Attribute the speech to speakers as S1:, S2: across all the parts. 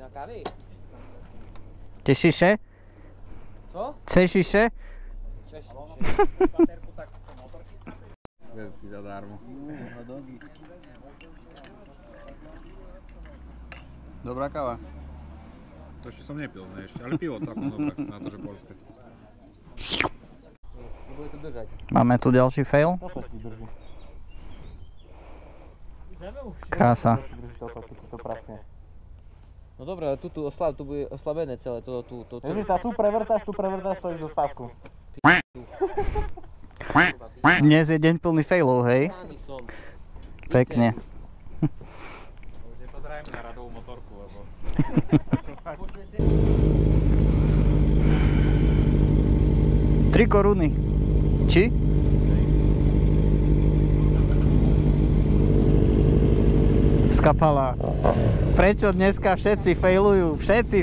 S1: na kávy?
S2: Tešíš?
S1: Co?
S2: Cešíš?
S3: Veci zadarmo.
S2: Dobrá káva.
S3: To ešte som nepil, ne ešte, ale pivo celkom dobré, na to, že poľské.
S1: Bude to držať.
S2: Máme tu ďalší fail. Krása.
S1: No dobré, ale tu bude oslabené celé, to.
S4: Ježiš, tu prevrtáš, to ide do spásku.
S2: Dnes je deň plný failov, hej? Pekne.
S3: Už nepozerajme na radovú motorku, lebo...
S2: 3 koruny. Či? Skapala. Prečo dneska všetci failujú? Všetci.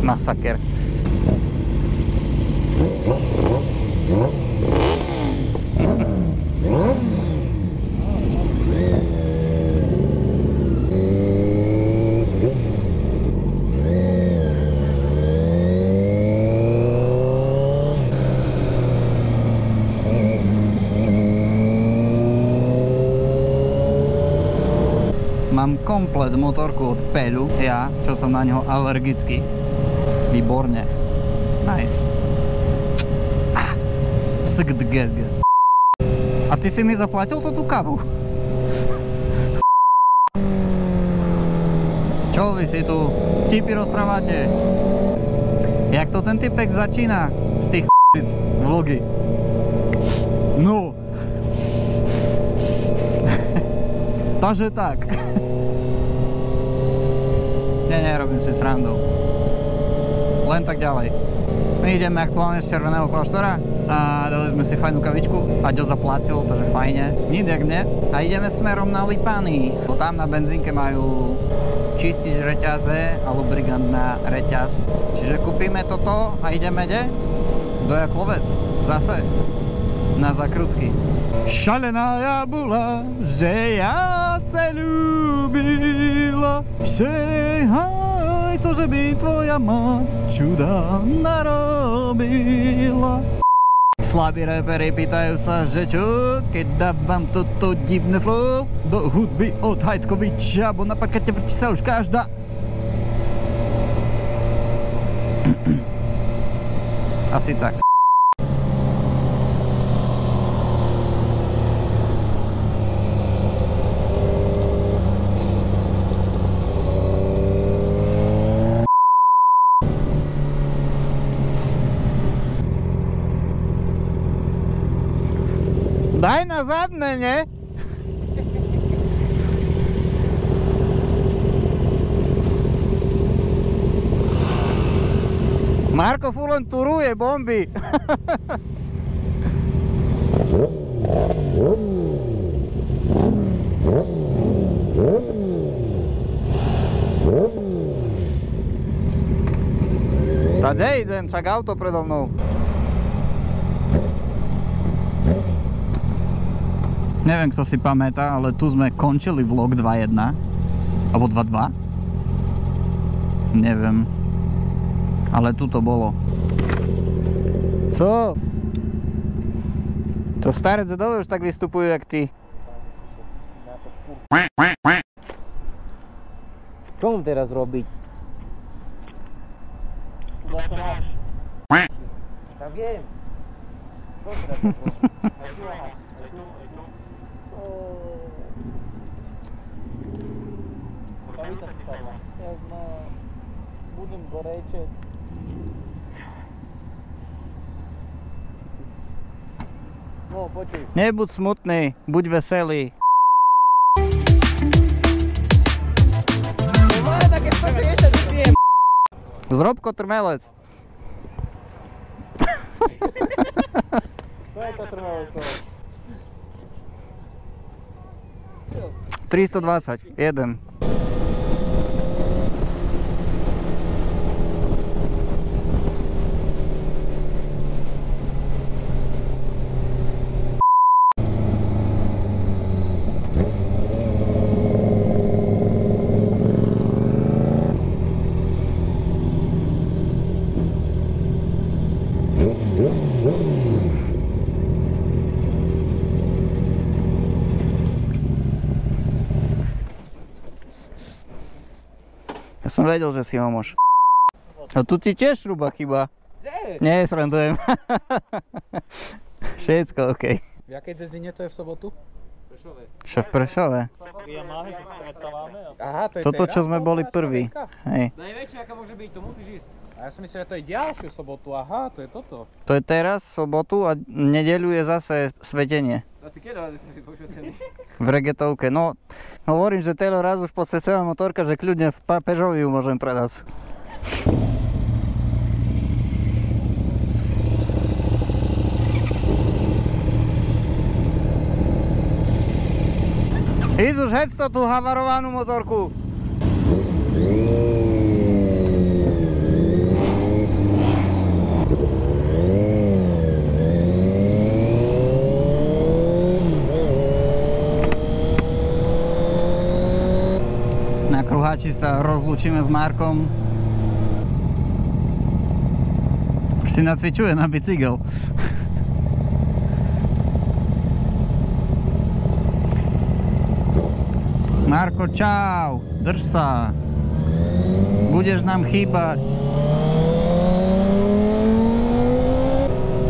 S2: Masaker. Mám komplet motorku od Peľu, ja, čo som na neho alergický. Výborne. Nice. Ges. A ty si mi zaplatil tú kávu? Čo vy si tu vtipy rozprávate? Jak to ten typek začína z tých vlogy? No. Takže tak. Nerobím si srandu. Len tak ďalej. My ideme aktuálne z Červeného kláštora a dali sme si fajnú kavičku. Aďo zaplatil, takže fajne. Nic jak mne. A ideme smerom na Lipany. Tam na benzínke majú čistiť reťaze a lubrikant na reťaz. Čiže kúpime toto a ideme kde? Do Jaklovec. Zase. Na zakrutky. Šalená ja bola, že ja te ľúbila. Všehaj, cože by tvoja mať čuda narobila. Slabí reperi pýtajú sa, že čo, keď dávam toto divné flow do hudby od Hajtkoviča, bo na parkete vrti sa už každá. Asi tak. Daj na zadné, ne? Marko furt len turuje bomby. Tá kde idem? Čak auto predo mnou. Neviem, kto si pamätá, ale tu sme končili vlog 2.1 alebo 2.2. Neviem. Ale tu to bolo. Co? To staré zedové už tak vystupujú, jak ty.
S1: Čo mám teraz robiť? Tak viem. Budem gorečet. No, počuj.
S2: Nebuď smutný, buď veselý. Zrobko trmelec.
S4: To je to trmelec.
S2: 320, jeden. som vedel, že si homoš. A tu ti tiež šruba chyba.
S1: Že?
S2: Nie, srandujem. Všetko OK.
S3: V jakej dedine to je v sobotu?
S1: Prešové.
S2: Čo v Prešove?
S4: Yamahy sa stretávame.
S3: Aha, to je
S2: Toto,
S3: teraz
S2: čo sme boli
S3: spolupráca
S2: prví.
S3: veľká?
S2: Hej.
S1: Najväčšia, aká môže byť, to musíš ísť.
S3: A ja som myslel, že to je ďalšiu sobotu. Aha, to je toto.
S2: To je teraz, sobotu, a nedeľu je zase svetenie.
S1: A ty keď si počutený?
S2: V Regetovke. No, hovorím, že telo raz už po celá motorka, že kľudne v Peugeotovi ju môžem predať. Ísť už hec to tú havarovanú motorku. Na kruháči sa rozlúčime s Markom. Už si nacvičuje na bicykel. Marko, čau, drž sa. Budeš nám chýbať.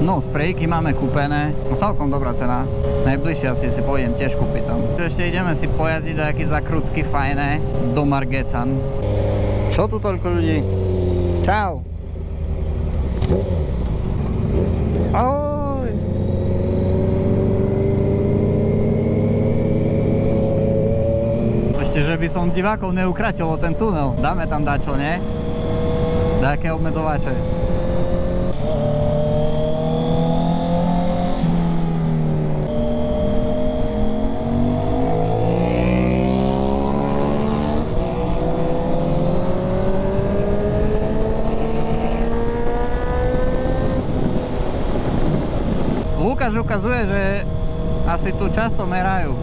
S2: No, sprejky máme kúpené. No, celkom dobrá cena. Najbližšie asi si pôjdem tiež kúpiť tam. Ešte ideme si pojazdiť do jaký zakrutky fajné. Do Margecan. Čo tu toľko ľudí? Čau. Ahoj. Ešte, že by som divákov neukratil o ten tunel. Dáme tam dačo, nie? Dajaké obmedzovače. Lukáš ukazuje, že asi tu často merajú.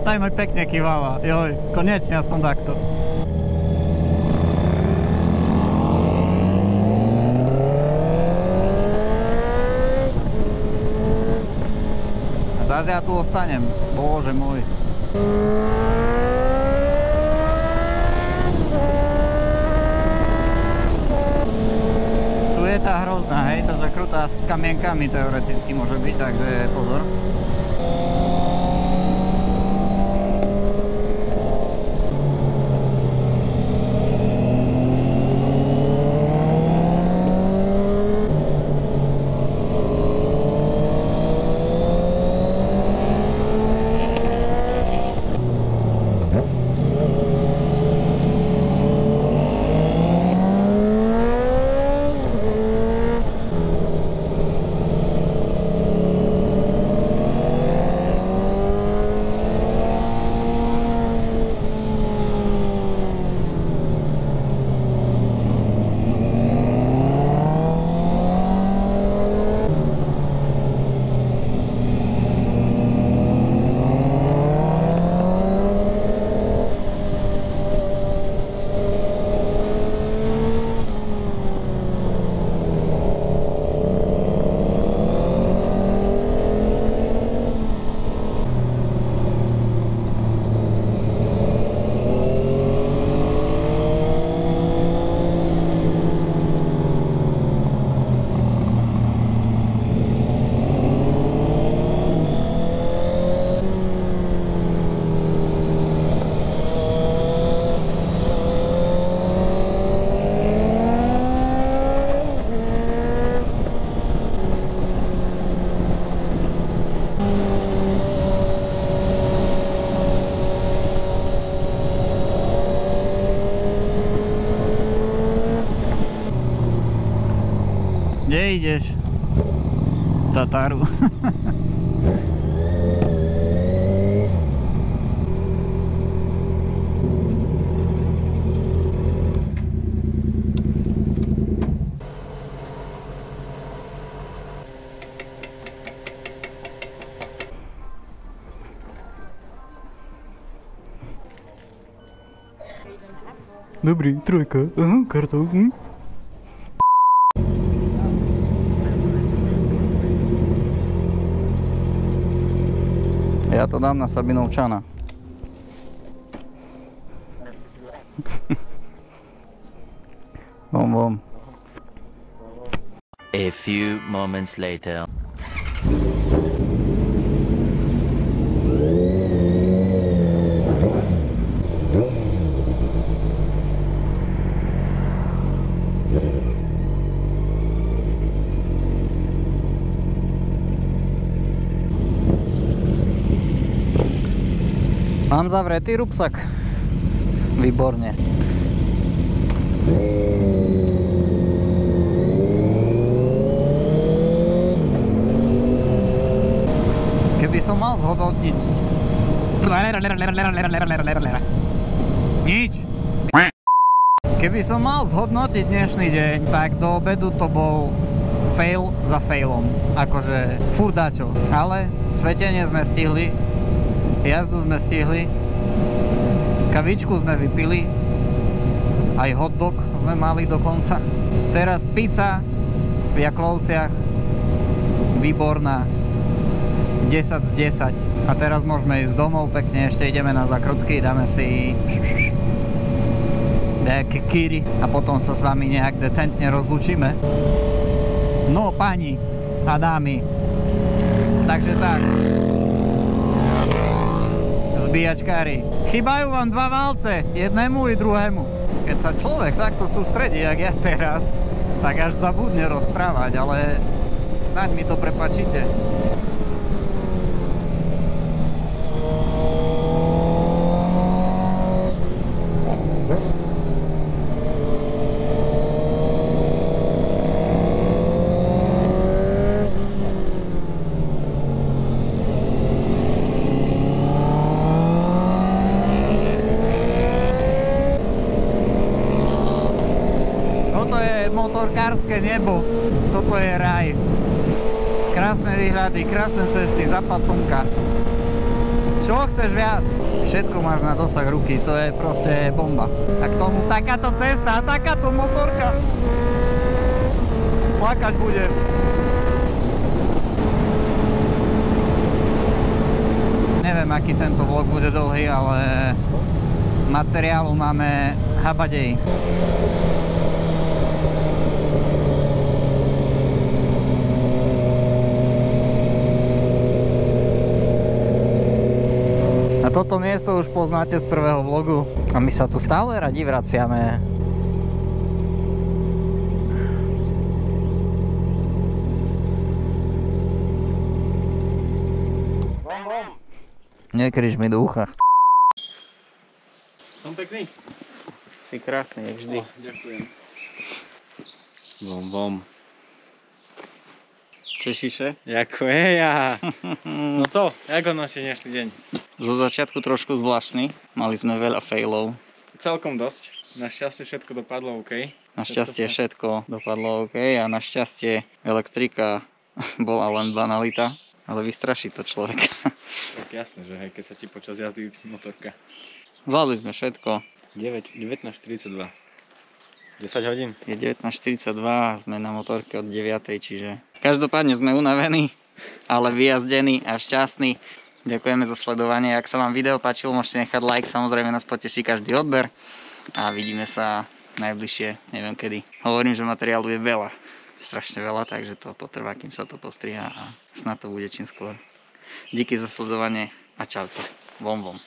S2: Tá mi pekne kývala. Joj, konečne aspoň takto. Zase ja tu ostanem. Bože môj. Tu je tá hrozná, hej, tá zakrutá s kamienkami teoreticky môže byť, takže pozor. Kde ideš? Tataru. Dobrý, trojka. Aha, kartou. Ja to dám na Sabinovčana. Bom.
S5: A few moments later.
S2: Mám zavretý rúbsak. Výborne. Keby som mal zhodnotiť... Nič. Keby som mal zhodnotiť dnešný deň, tak do obedu to bol fail za failom. Akože furdáčo. Ale svetenie sme stihli. Jazdu sme stihli, kavičku sme vypili, aj hotdog sme mali dokonca. Teraz pizza v Jaklovciach, výborná, 10 z 10. A teraz môžeme ísť domov pekne, ešte ideme na zakrutky, dáme si nejaké kýry a potom sa s vami nejak decentne rozlúčime. No pani a dámy, takže tak. Zbíjačkári. Chýbajú vám dva válce, jednému i druhému. Keď sa človek takto sústredí, jak ja teraz, tak až zabudne rozprávať, ale snáď mi to prepáčite. Motorkárske nebo, toto je raj. Krásne výhľady, krásne cesty, západ slnka. Čo chceš viac? Všetko máš na dosah ruky, to je proste bomba. A k tomu takáto cesta, takáto motorka. Plakať budem. Neviem, aký tento vlog bude dlhý, ale materiálu máme habadej. Toto miesto už poznáte z prvého vlogu a my sa tu stále radi vraciame. Nekryž mi do ucha.
S3: Som pekný.
S2: Si krásny, jak vždy.
S3: Ďakujem. Bom.
S2: Češíše?
S3: Ďakujem ja. No co, jak hodnotíš dnešný deň?
S2: Zo začiatku trošku zvláštny, mali sme veľa failov.
S3: Celkom dosť. Našťastie všetko dopadlo OK.
S2: Našťastie všetko dopadlo OK a našťastie elektrika bola len banalita, ale vystraší to človeka.
S3: Tak jasné, že hej, keď sa ti počas jazdy motorka.
S2: Zvládli sme všetko.
S3: 19:42. 10 hodín.
S2: Je 19:42 a sme na motorke od 9, čiže každopádne sme unavení, ale vyjazdení a šťastní. Ďakujeme za sledovanie. Ak sa vám video páčilo, môžete nechať like, samozrejme nás poteší každý odber a vidíme sa najbližšie, neviem kedy. Hovorím, že materiálu je veľa, strašne veľa, takže to potrvá, kým sa to postriha a snad to bude čím skôr. Díky za sledovanie a čaute. Bom.